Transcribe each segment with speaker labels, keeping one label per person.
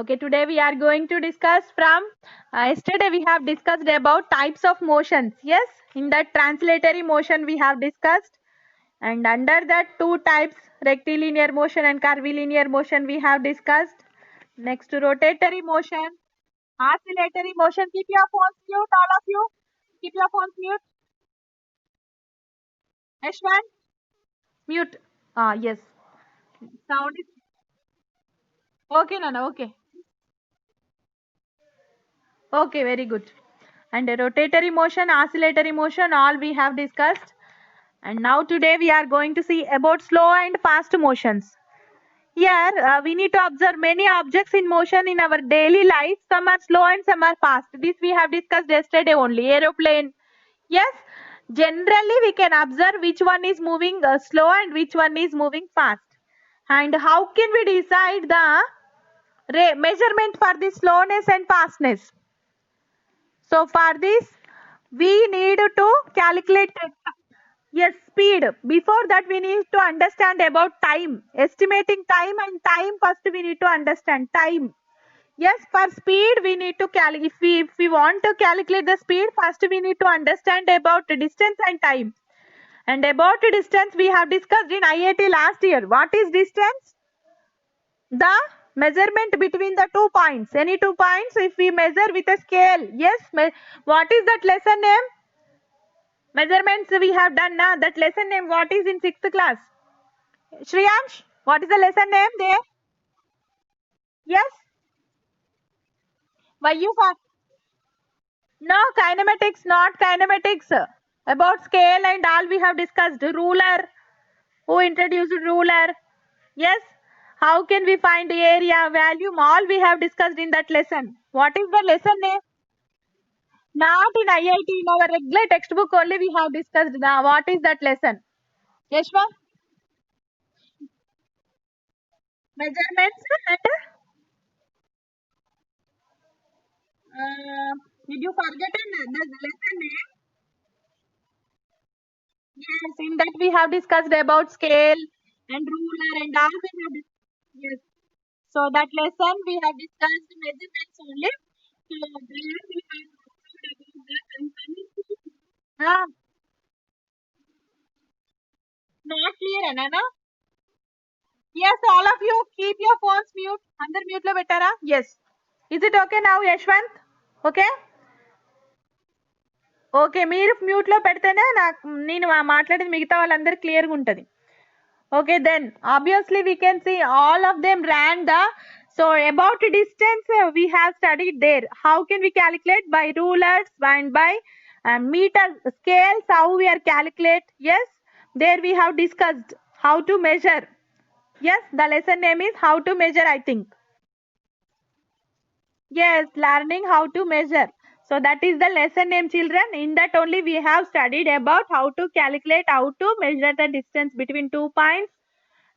Speaker 1: Okay, today we are going to discuss from yesterday we have discussed about types of motions. Yes, in that translatory motion we have discussed, and under that two types, rectilinear motion and curvilinear motion, we have discussed. Next, rotatory motion, oscillatory motion. Keep your phones mute, all of you. Keep your phones mute. Ashwan, mute. Yes. Sound is okay, Nana. Okay. Okay, very good. And rotatory motion, oscillatory motion, all we have discussed. And now today we are going to see about slow and fast motions. Here we need to observe many objects in motion in our daily life. Some are slow and some are fast. This we have discussed yesterday only. Aeroplane. Yes. Generally we can observe which one is moving slow and which one is moving fast. And how can we decide the measurement for the slowness and fastness? So for this, we need to calculate yes speed. Before that, we need to understand about time, estimating time and time. First, we need to understand time. Yes, for speed, we need to calculate. If we want to calculate the speed, first we need to understand about the distance and time. And about the distance, we have discussed in IIT last year. What is distance? The measurement between the 2 points. Any 2 points, if we measure with a scale. Yes, what is that lesson name? Measurements we have done now. That lesson name, what is in 6th class? Shriyansh, what is the lesson name there? Yes? Why you for? No, kinematics, not kinematics. About scale and all we have discussed. Ruler. Who introduced ruler? Yes? How can we find area, volume? All we have discussed in that lesson. What is the lesson name? Not in IIT, in our regular textbook only we have discussed. Now, what is that lesson? Yeshwa? Measurements and did you forget the lesson name? Yes, in that we have discussed about scale and ruler and all we have yes. So that lesson we have discussed measurements only. So there we have observed about that and not clear, Anana? Yes, all of you keep your phones mute. Under mute lo bettara? Yes. Is it okay now, Yashwant? Okay? Okay మీరు మ్యూట్లో పెడితేనే నాకు నేను మాట్లాడేది మిగతా వాళ్ళందరూ క్లియర్గా ఉంటుంది okay then obviously we can see all of them ran the so about distance we have studied there how can we calculate by rulers and by meter scales how we are calculate yes there we have discussed how to measure yes the lesson name is how to measure I think yes learning how to measure so that is the lesson name children in that only we have studied about how to calculate how to measure the distance between 2 points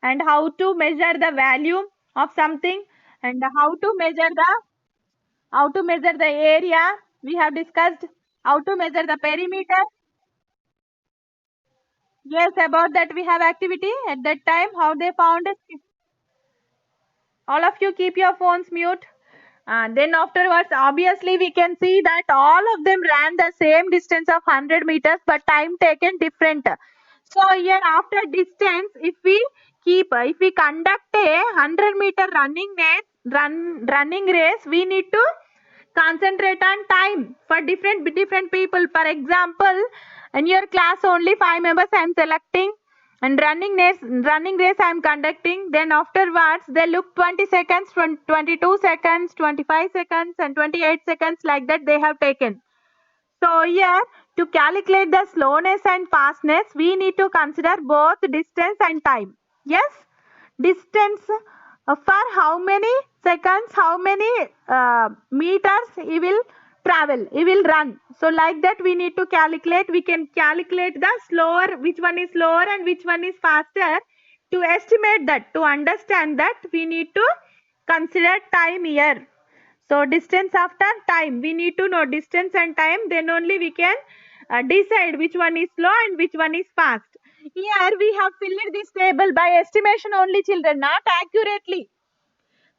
Speaker 1: and how to measure the value of something and how to measure the area we have discussed how to measure the perimeter yes about that we have activity at that time how they found all of you keep your phones mute and then afterwards obviously we can see that all of them ran the same distance of 100 meters but time taken different so here after distance if we conduct a 100-meter running race we need to concentrate on time for different people for example in your class only 5 members I am selecting and running race I am conducting then afterwards they look 20 seconds 22 seconds 25 seconds and 28 seconds like that they have taken so here to calculate the slowness and fastness we need to consider both distance and time yes distance for how many seconds how many meters he will travel he will run so like that we need to calculate we can calculate the slower which one is slower and which one is faster to estimate that to understand that we need to consider time here so distance after time we need to know distance and time then only we can decide which one is slow and which one is fast here we have filled this table by estimation only children not accurately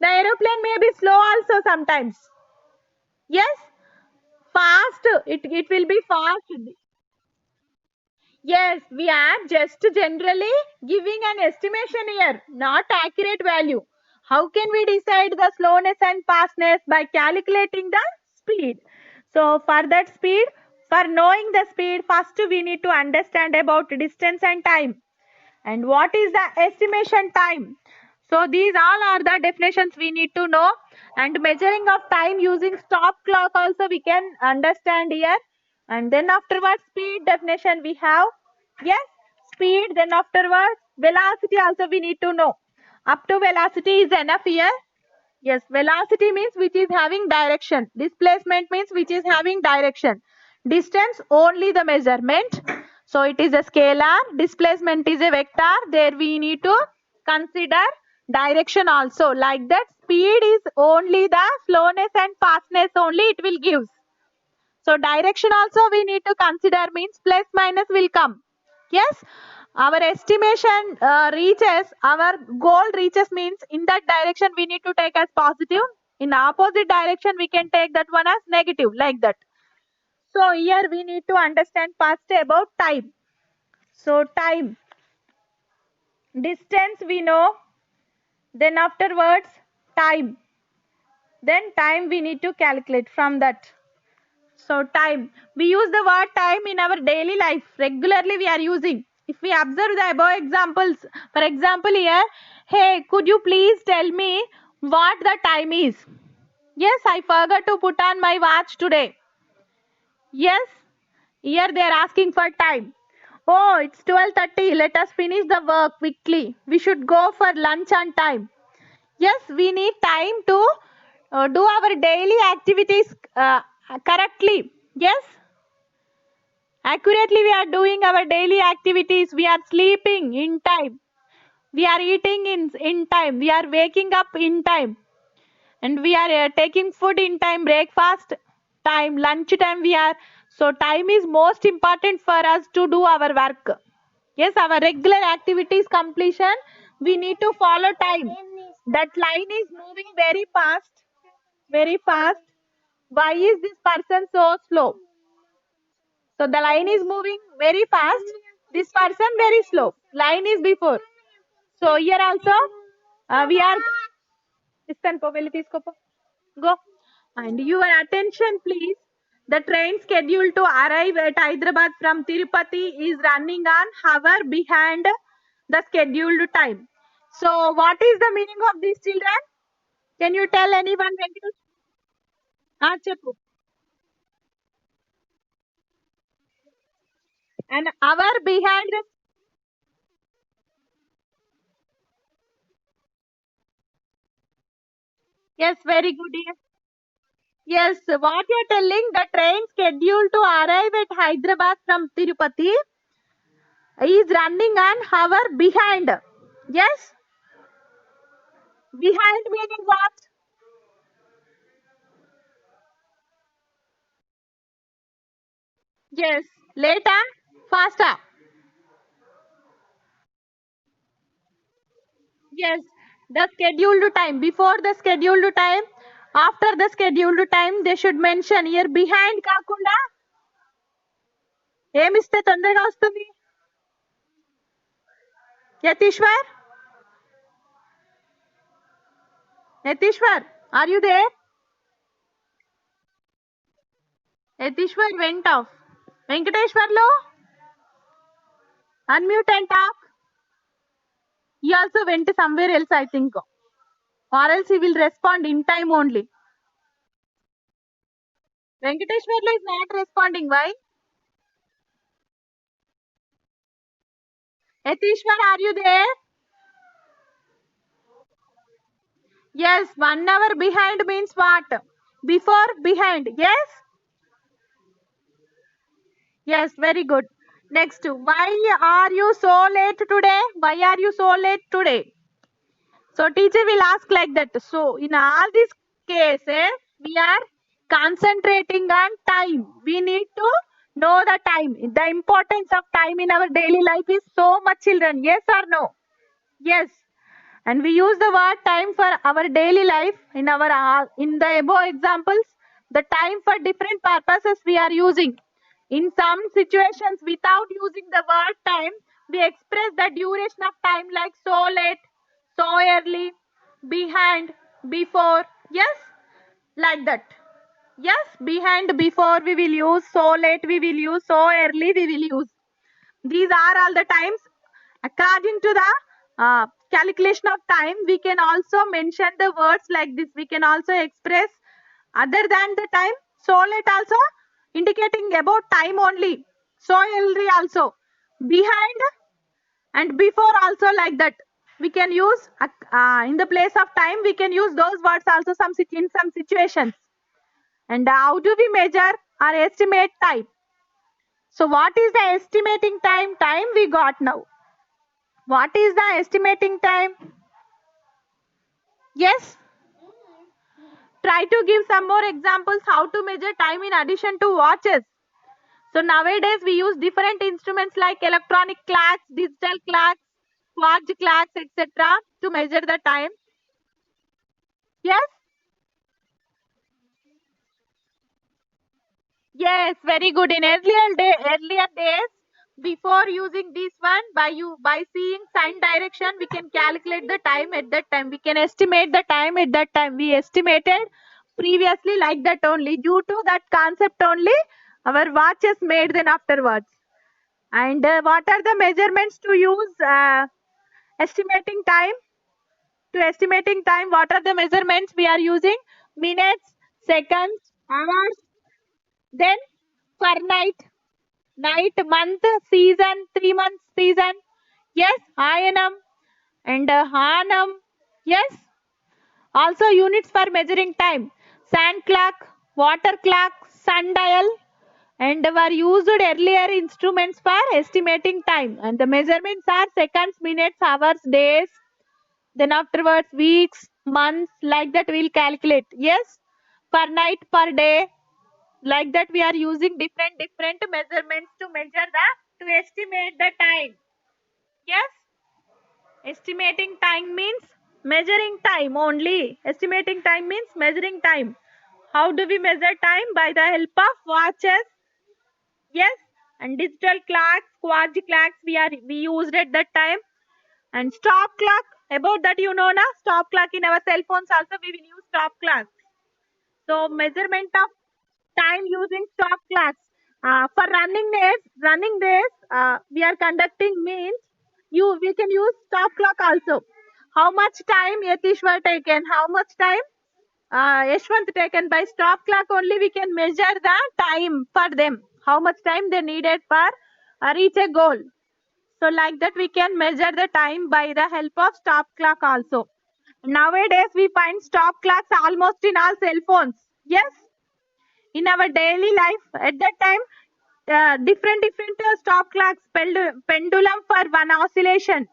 Speaker 1: The aeroplane may be slow also sometimes. Yes, fast. It will be fast. Yes, we are just generally giving an estimation here, not accurate value. How can we decide the slowness and fastness? By calculating the speed. So for that speed, for knowing the speed, first we need to understand about distance and time. And what is the estimation time? So these all are the definitions we need to know. And measuring of time using stop clock also we can understand here. And then afterwards speed definition we have. Yes, speed. Then afterwards velocity also we need to know. Up to velocity is enough here. Yes, velocity means which is having direction. Displacement means which is having direction. Distance only the measurement. So it is a scalar. Displacement is a vector. There we need to consider direction also. Like that, speed is only the slowness and fastness only it will give. So direction also we need to consider, means plus minus will come. Yes, our estimation reaches, our goal reaches, means in that direction we need to take as positive. In opposite direction we can take that one as negative, like that. So here we need to understand first about time. So time, distance we know, then afterwards time. Then time we need to calculate from that. So time, we use the word time in our daily life. Regularly we are using. If we observe the above examples, for example here, hey, could you please tell me what the time is? Yes, I forgot to put on my watch today. Yes, here they are asking for time. Oh, it's 12:30. Let us finish the work quickly. We should go for lunch on time. Yes, we need time to do our daily activities correctly. Yes, accurately we are doing our daily activities. We are sleeping in time. We are eating in time. We are waking up in time. And we are taking food in time, breakfast time, lunch time we are. So time is most important for us to do our work. Yes, our regular activities completion, we need to follow time. That line is moving very fast, very fast. Why is this person so slow? So the line is moving very fast. This person very slow. Line is before. So here also we are. Listen, po, వెళ్ళి తీసుకోపో. Go. And your attention, please. The train scheduled to arrive at Hyderabad from Tirupati is running an hour behind the scheduled time. So, what is the meaning of this, children? Can you tell anyone? Venkatesh? Cheppu. An hour behind. Yes, very good. Yes, yes, what you're telling, the train scheduled to arrive at Hyderabad from Tirupati is running an hour behind. Yes, behind meaning what? Yes, later, faster. Yes, the scheduled time. Before the scheduled time, after the scheduled time, they should mention here behind కాకుండా ఏమిస్తే తొందరగా వస్తుంది. యతీశ్వర్, యతీశ్వర్, are you there? యతీశ్వర్ went off. Venkateswarlu, unmute and talk. He also went somewhere else, I think. Or else he will respond in time only. Venkateshwarlu is not responding. Why? Yatishwar, are you there? Yes, 1 hour behind means what? Before, behind. Yes? Yes, very good. Next, why are you so late today? Why are you so late today? So teacher will ask like that. So in all these cases, we are concentrating on time. We need to know the time. The importance of time in our daily life is so much, children. Yes or no? Yes. And we use the word time for our daily life in the above examples. The time for different purposes we are using. In some situations, without using the word time, we express the duration of time like so late, so early, behind, before. Yes, like that. Yes, behind, before we will use, so late we will use, so early we will use. These are all the times. According to the calculation of time, we can also mention the words like this. We can also express other than the time. So late also indicating about time only. So early also. Behind and before also like that. We can use in the place of time. We can use those words also in some situations. And how do we measure or estimate time? So what is the estimating time? Time we got now. What is the estimating time? Yes. Try to give some more examples how to measure time in addition to watches. So nowadays we use different instruments like electronic clocks, digital clocks, watch clocks, etc. to measure the time. Yes. Yes, very good. In earlier days, before using this one, by seeing sign direction, we can calculate the time at that time. We can estimate the time at that time. We estimated previously like that only. Due to that concept only, our watches made then afterwards. And what are the measurements to use estimating time? To estimating time, what are the measurements we are using? Minutes, seconds, hours, then per night, month, season, 3 months season. Yes, Ayanam and Hanam. Yes, also units for measuring time. Sand clock, water clock, sundial, and were used earlier instruments for estimating time. And the measurements are seconds, minutes, hours, days. Then afterwards, weeks, months, like that we'll calculate. Yes, per night, per day, like that we are using different measurements to measure to estimate the time. Yes, estimating time means measuring time only. Estimating time means measuring time. How do we measure time? By the help of watches. Yes, and digital clocks, quartz clocks we used at that time. And stop clock, about that you know na, stop clock in our cell phones also we will use stop clock. So measurement of time using stop clocks. For running days, we are conducting means we can use stop clock also. How much time Yatishwar taken? How much time Yashwant taken? By stop clock only we can measure the time for them. How much time they needed for reach a goal. So like that we can measure the time by the help of stop clock also. Nowadays we find stop clocks almost in all cell phones. Yes, in our daily life at that time different stop clocks pendulum for one oscillation.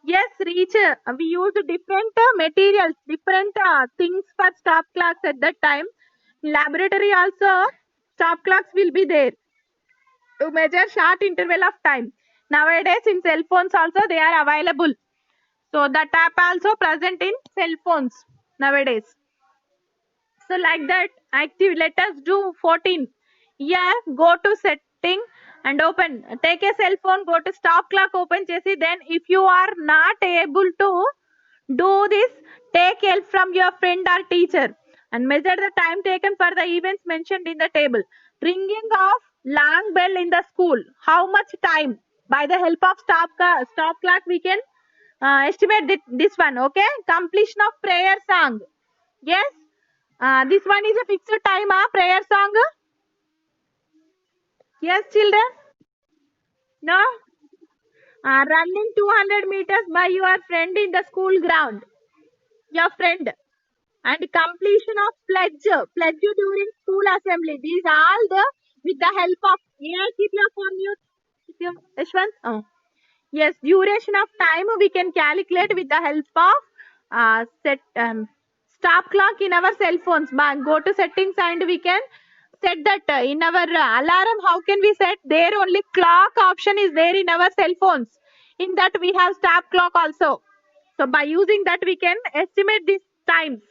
Speaker 1: Yes, reach we use different materials, different things for stop clocks at that time. Laboratory also stop clocks will be there to measure short interval of time. Nowadays in cell phones also they are available, so that app also present in cell phones nowadays. So like that active, let us do 14. Yeah, go to setting and open. Take a cell phone, go to stop clock, open chesi. Then if you are not able to do this, take help from your friend or teacher and measure the time taken for the events mentioned in the table. Ringing of long bell in the school. How much time? By the help of stop clock we can estimate this one. Okay. Completion of prayer song. Yes. This one is a fixed time, prayer song. Yes, children. No. Running 200 meters by your friend in the school ground. Your friend. And completion of pledge during school assembly. These all the with the help of. Yeah, keep your phone mute. Keep your Ashwant. Oh. Yes, duration of time we can calculate with the help of stop clock in our cell phones. Go to settings and we can set that in our alarm. How can we set? There only clock option is there in our cell phones. In that we have stop clock also. So by using that we can estimate these times.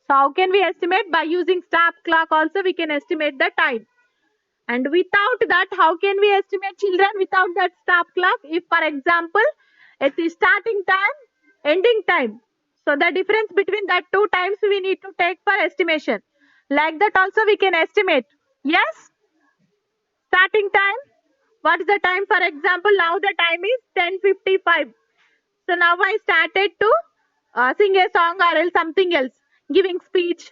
Speaker 1: So how can we estimate? By using stop clock also we can estimate the time. And without that, how can we estimate, children, without that stop clock? If for example, it is starting time, ending time. So the difference between that two times we need to take for estimation. Like that also we can estimate. Yes? Starting time. What is the time? For example, now the time is 10:55. So now I started to sing a song or else something else, giving speech.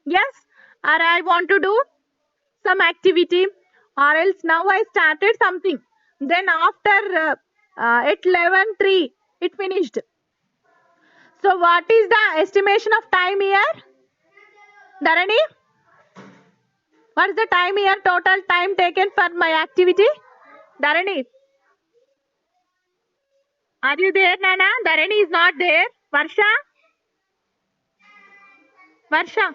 Speaker 1: Yes? Or I want to do some activity, or else now I started something. Then after at 11:03 it finished. So what is the estimation of time here? Dharani? What is the time here? Total time taken for my activity? Dharani? Are you there, Nana? Dharani is not there. Varsha? Varsha?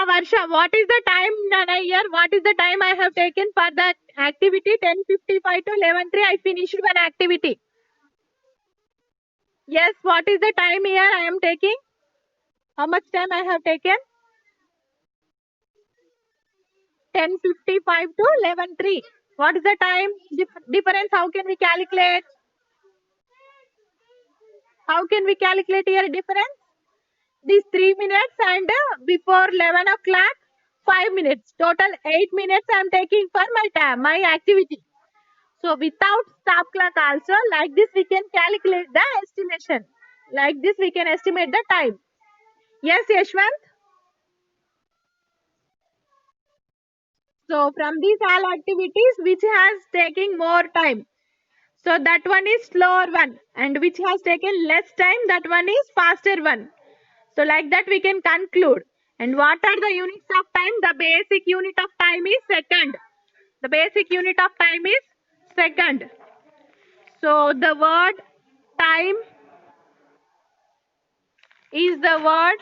Speaker 1: Varsha, what is the time, Nana, here? What is the time I have taken for that activity? 10:55 to 11:03 I finished one activity. Yes, what is the time here I am taking? How much time I have taken? 10:55 to 11:03. What is the time difference? How can we calculate? How can we calculate here difference? These 3 minutes and before 11 o'clock, 5 minutes. Total 8 minutes I am taking for my time, my activity. So without stop clock also, like this we can calculate the estimation. Like this we can estimate the time. Yes, Yashwant? So from these all activities, which has taken more time? So that one is slower one, and which has taken less time, that one is faster one. So like that we can conclude. And what are the units of time? The basic unit of time is second. The basic unit of time is second. So the word time is the word.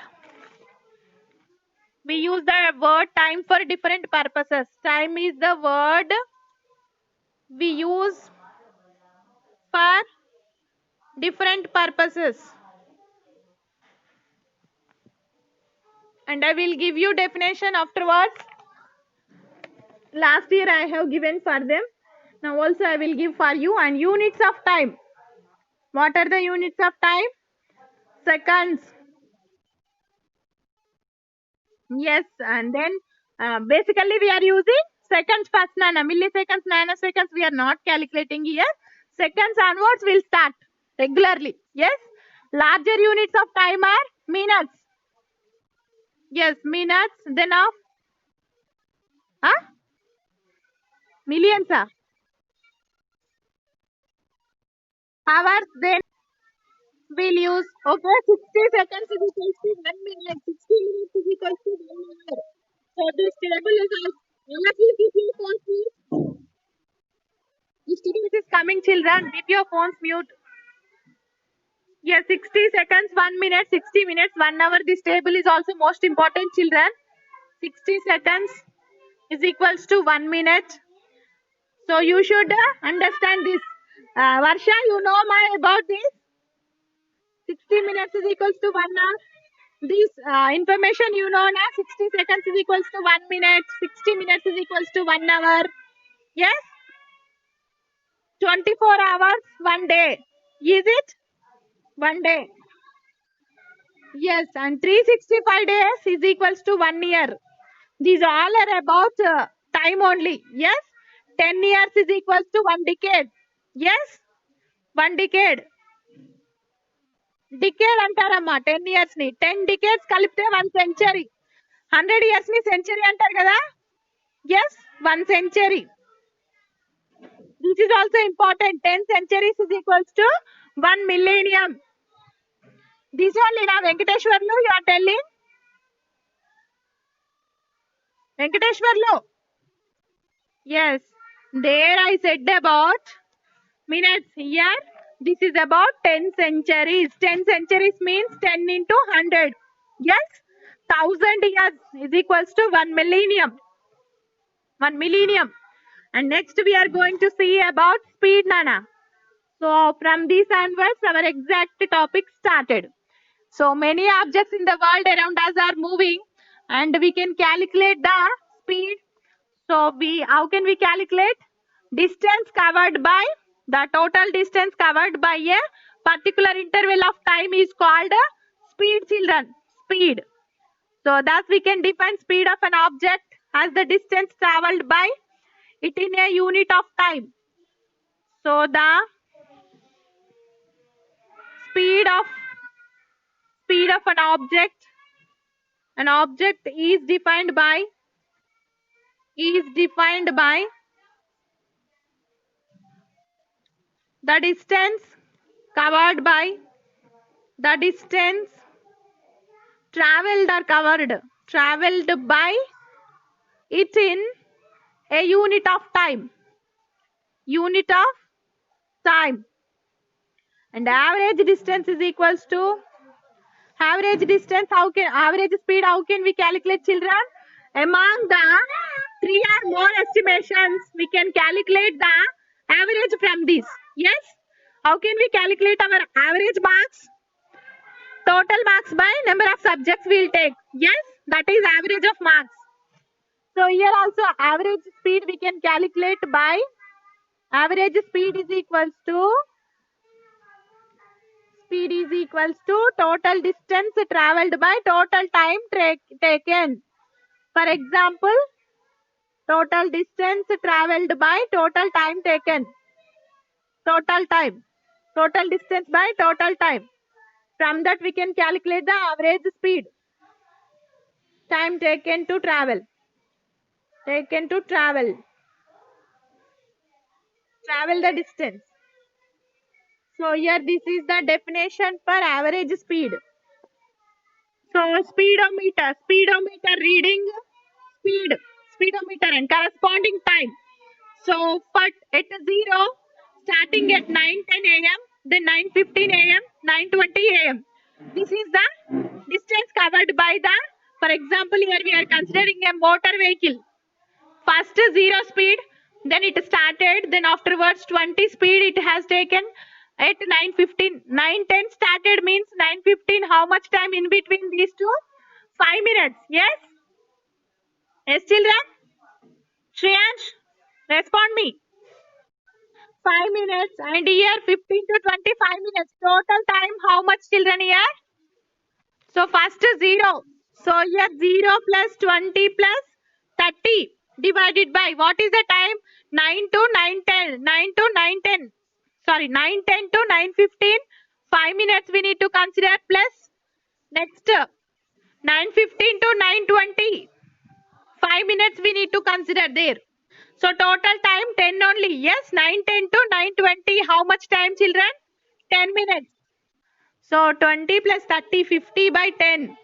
Speaker 1: We use the word time for different purposes. Time is the word we use for different purposes. And I will give you definition afterwards. Last year I have given for them. Now also I will give for you. And units of time. What are the units of time? Seconds. Yes, and then basically we are using seconds first, Nana. Milliseconds, nanoseconds we are not calculating here. Seconds onwards will start regularly. Yes. Larger units of time are minutes. Yes, minutes. Then of millions. Hours. Then we'll use, okay, 60 seconds is equal to 1 minute. 60 minutes is equal to 1 hour. So this table is also. Keep your phones mute. Disturbance is coming, children. Keep your phones mute. Yes, 60 seconds, 1 minute, 60 minutes, 1 hour. This table is also most important, children. 60 seconds is equals to 1 minute. So you should understand this. Varsha, you know about this? 60 minutes is equals to 1 hour. This information you know now. 60 seconds is equals to 1 minute. 60 minutes is equals to 1 hour. Yes? 24 hours, 1 day. Is it? 1 day. Yes, and 365 days is equals to 1 year. These all are about time only. Yes, 10 years is equals to 1 decade. Yes, 1 decade. Decade అంటారమ్మా 10 years ని 10 decades కలిపితే 1 century. 100 years ని century అంటారు కదా. Yes, 1 century. This is also important. 10 centuries is equals to 1 millennium. This only now Venkateshwarlu you are telling. Venkateshwarlu. Yes, there I said about minutes. Here this is about 10 centuries. 10 centuries means 10 into 100. Yes, 1000 years is equals to 1 millennium. 1 millennium. And next we are going to see about speed, Nana. So from this onwards, our exact topic started. So many objects in the world around us are moving, and we can calculate the speed. So how can we calculate? Distance covered by, the total distance covered by a particular interval of time is called speed, children. Speed. So thus we can define speed of an object as the distance traveled by it in a unit of time. So the speed of an object is defined by the distance covered by the distance traveled by it in a unit of time. And average distance is equals to average speed, how can we calculate, children? Among the 3 or more estimations, we can calculate the average from this. Yes, how can we calculate our average marks? Total marks by number of subjects we'll take. Yes, that is average of marks. So here also average speed we can calculate by average speed is equals to total distance traveled by total time taken. For example, total distance traveled by total time taken. Total distance by total time. From that we can calculate the average speed. Time taken to travel. Travel the distance. So here this is the definition for average speed. So speedometer reading speedometer and corresponding time. So but at 0, starting at 9:10 a.m., then 9:15 a.m., 9:20 a.m. This is the distance covered by the, for example, here we are considering a motor vehicle. First 0 speed, then it started, then afterwards 20 speed it has taken at 9:15. 9:10 started means 9:15. How much time in between these two? 5 minutes. Yes? Yes, children? Shreyansh, respond me. 5 minutes, and here 15 to 25 minutes. Total time, how much, children, here? So first 0. So here 0 plus 20 plus 30 divided by, what is the time? 9 to 9:10. 9 to 9:10. Sorry, 9:10 to 9:15. 5 minutes we need to consider, plus next 9:15 to 9:20. 5 minutes we need to consider there. So total time 10 only. Yes, 9:10 to 9:20. How much time, children? 10 minutes. So 20 plus 30, 50 by 10.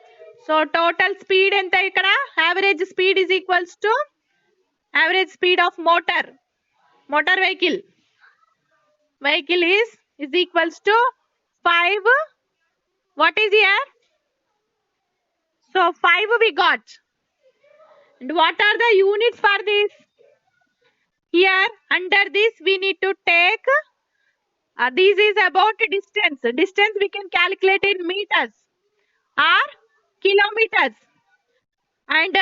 Speaker 1: So total speed enta ikkada? Average speed is equals to average speed of motor vehicle. Vehicle is equals to 5. What is here? So 5 we got. And what are the units for this? Here under this we need to take, this is about distance. Distance we can calculate in meters or kilometers. And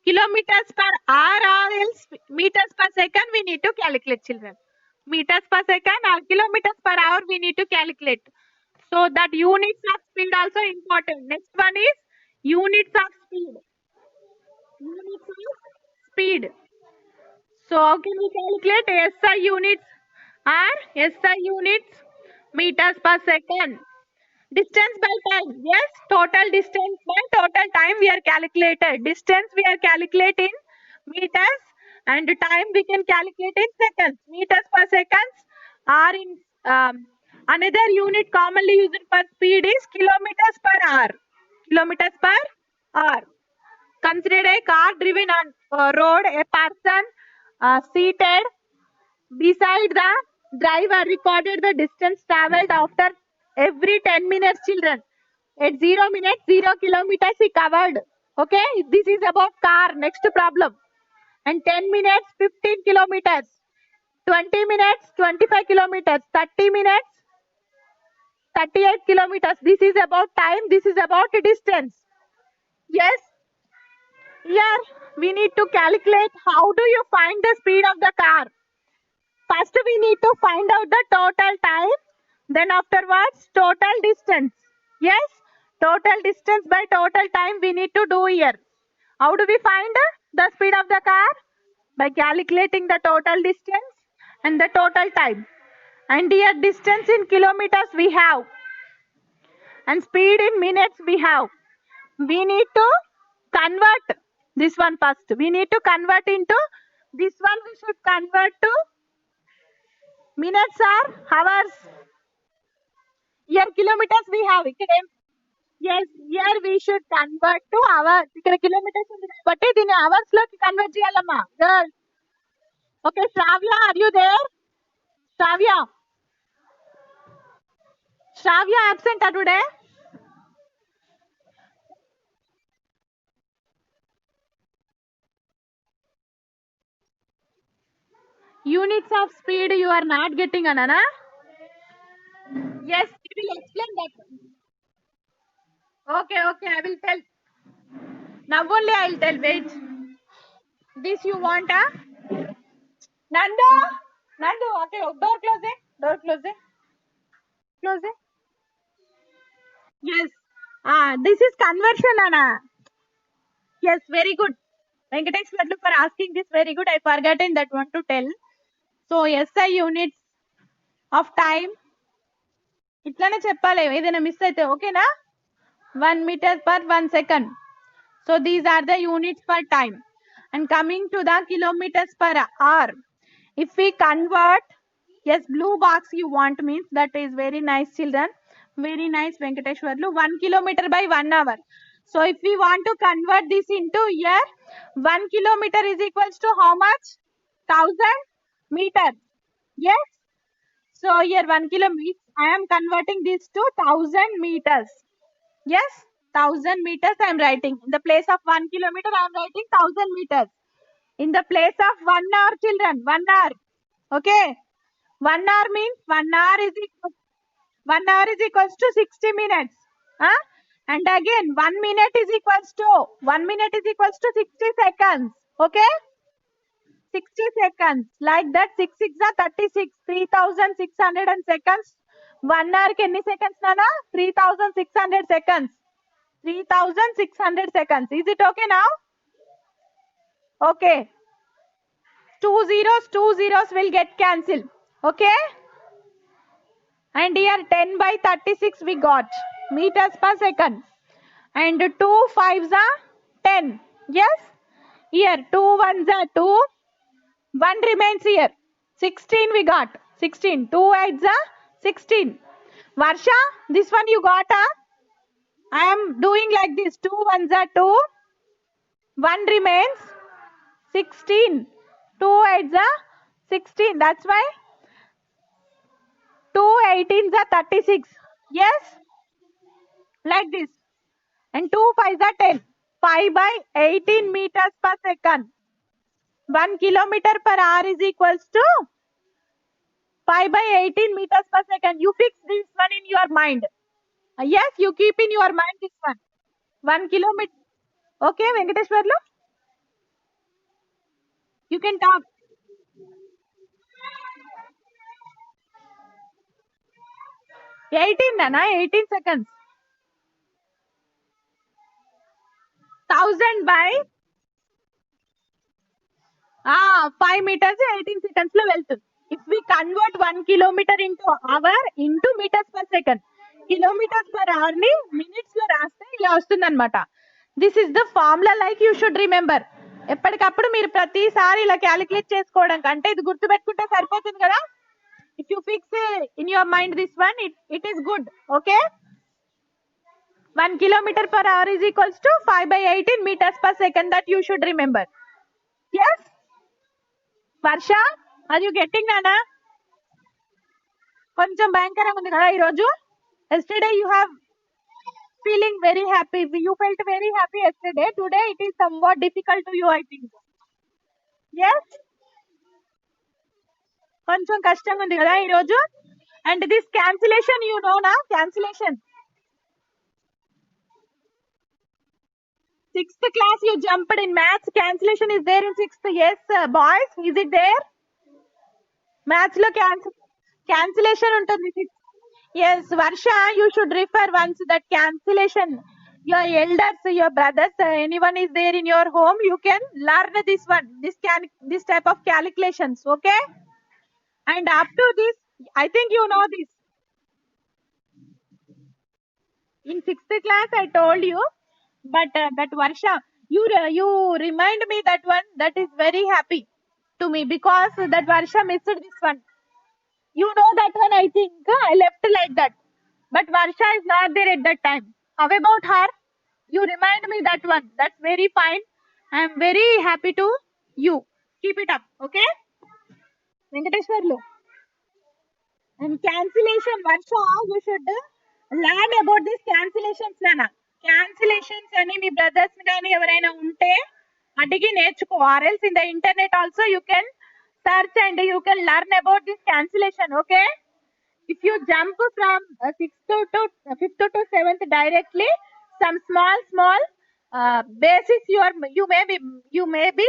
Speaker 1: kilometers per hour or else meters per second we need to calculate, children. Meters per second or kilometers per hour we need to calculate. So that units of speed also important. Next one is units of speed. So how can we calculate? SI units meters per second. Distance by time. Yes, total distance by total time we are calculated. Distance we are calculating meters, and time we can calculate in seconds. Meters per seconds are in another unit commonly used for speed is kilometers per hour. Consider a car driven on road. A person seated beside the driver recorded the distance traveled after every 10 minutes, children. At 0 minutes, 0 kilometers he covered. Okay, this is about car. Next problem. And 10 minutes, 15 kilometers. 20 minutes, 25 kilometers, 30 minutes, 38 kilometers. This is about time, this is about distance. Yes, here we need to calculate how do you find the speed of the car. First we need to find out the total time, then afterwards total distance. Yes, total distance by total time we need to do here. How do we find the speed of the car? By calculating the total distance and the total time. And here distance in kilometers we have and speed in minutes we have. We need to convert this one first. We need to convert into this one. We should convert to minutes or hours. Here kilometers we have. Yes, here we should convert to hours. ఇక్కడ kilometers ఉంది కాబట్టి దీన్ని hours లోకి convert చేయాలమ్మా. Girls. Okay, Shravya, are you there? Shravya. Shravya absent today? Units of speed you are not getting, Anana? Yes, we will explain that. Okay, I will tell. Now only I will tell. Wait. This you want, Nando? Okay, door closing. Closing. Yes. This is conversion, Anna. Yes, very good. Venkatesh Varlu for asking this. Very good. I forgotten that one to tell. So SI units of time. ఇట్లానే చెప్పాలి ఏదైనా miss అయితే ఓకేనా 1 meter per 1 second. So these are the units per time. And coming to the kilometers per hour, if we convert, yes, blue box you want means that is very nice, children, very nice, Venkateshwarlu. 1 kilometer by 1 hour. So if we want to convert this into year, 1 kilometer is equals to how much? 1000 meters. Yes. So here 1 kilometer, I am converting this to 1000 meters. Yes, 1000 meters I am writing. In the place of 1 kilometer, I am writing 1000 meters. In the place of 1 hour, children, 1 hour. Okay. 1 hour means 1 hour is equals to 60 minutes. Huh? And again, 1 minute is equals to 60 seconds. Okay. 60 seconds. Like that, 6 6 are 36. 3600 seconds. 1 hour can any seconds, Nana? 3600 seconds. 3600 seconds. Is it okay now? Okay. 2 zeros will get cancelled. Okay. And here 10 by 36 we got meters per second. And 2 5s are 10. Yes. Here 2 1s are 2. 1 remains here. 16 we got. 16. 2 8s are 16. Varsha, this one you got, I am doing like this. 2 1s are 2. 1 remains. 16. 2 8s are 16. That's why 2 18s are 36. Yes. Like this. And 2 5s are 10. 5 by 18 meters per second. 1 kilometer per hour is equals to 5 by 18 meters per second. You fix this one in your mind. Yes, you keep in your mind this one. 1 kilometer. Okay, Venkateshwarlu? You can talk. 18, Nana, 18 seconds. 1000 by 5 meters 18 seconds లో వెళ్తుంది. If we convert 1 kilometer into hour into meters per second, kilometers per hour ని minutes లో రాస్తే ఇలా వస్తుందన్నమాట. This is the formula, like you should remember. ఎప్పటికప్పుడు మీరు ప్రతిసారి ఇలా క్యాలిక్యులేట్ చేసుకోవడం కంటే ఇది గుర్తుపెట్టుకుంటే సరిపోతుంది కదా. If you fix in your mind this one, it is good. Okay. 1 kilometer per hour is equals to 5 by 18 meters per second. That you should remember. Yes. Varsha, are you getting, Nana? కొంచెం భయంకరంగా ఉంది కదా ఈరోజు. Yesterday you have feeling very happy. You felt very happy yesterday. Today it is somewhat difficult to you, I think. Yes. కొంచెం కష్టంగా ఉంది కదా ఈరోజు. And this cancellation you know నా, cancellation. 6th class you jumped in maths. Cancellation is there in 6th. Yes, boys, is it there? Maths lo cancellation ఉంటుంది. Yes, Varsha, you should refer once that cancellation. Your elders, your brothers, anyone is there in your home, you can learn this one, this type of calculations, okay? And up to this, I think you know this. In 6th class, I told you, but that Varsha, you remind me that one. That is very happy to me because that Varsha missed this one. You know that one, I think. I left like that. But Varsha is not there at that time. How about her? You remind me that one. That's very fine. I am very happy to you. Keep it up, okay? Venkateshwarlu. And cancellation, Varsha, you should learn about these cancellations, Nana. Cancellations అని మీ brothers కానీ ఎవరైనా ఉంటే అడిగి నేర్చుకో. Or else in the internet also you can search and you can learn about this cancellation, okay? If you jump from 6th to 5th to 7th directly, some small basics you may be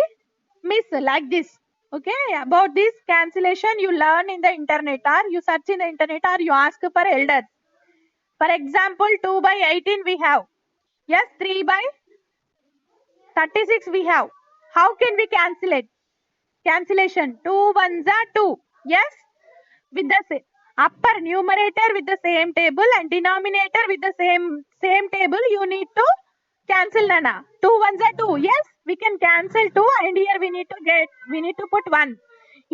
Speaker 1: miss like this, okay? About this cancellation you learn in the internet, or you search in the internet, or you ask for elders. For example, 2 by 18 we have. Yes, 3 by 36 we have. How can we cancel it? Cancellation, 2 ones are 2. Yes, with the upper numerator with the same table and denominator with the same table, you need to cancel, Nana. 2 ones are 2. Yes, we can cancel 2, and here we need to put 1.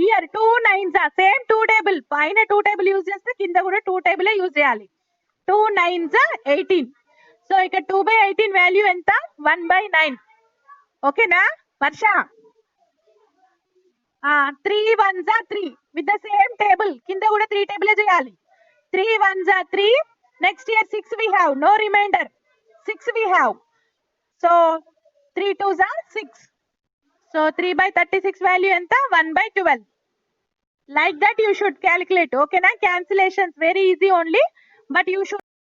Speaker 1: Here 2 nines are same 2 table. Paina 2 table use cheste kinda kuda 2 table use cheyali. 2 nines are 18. So ఇక్కడ 2 by 18 value ఎంత? 1 by 9. ఓకేనా వర్ష? 3 ones are 3 with the same table. కింద కూడా 3 table చేయాలి. 3 ones are 3. Next year 6 we have. No remainder. 6 we have. So 3 twos are 6. So 3 by 36 value ఎంత? 1 by 12. Like that you should calculate. Okay na? Cancellations very easy only, but you should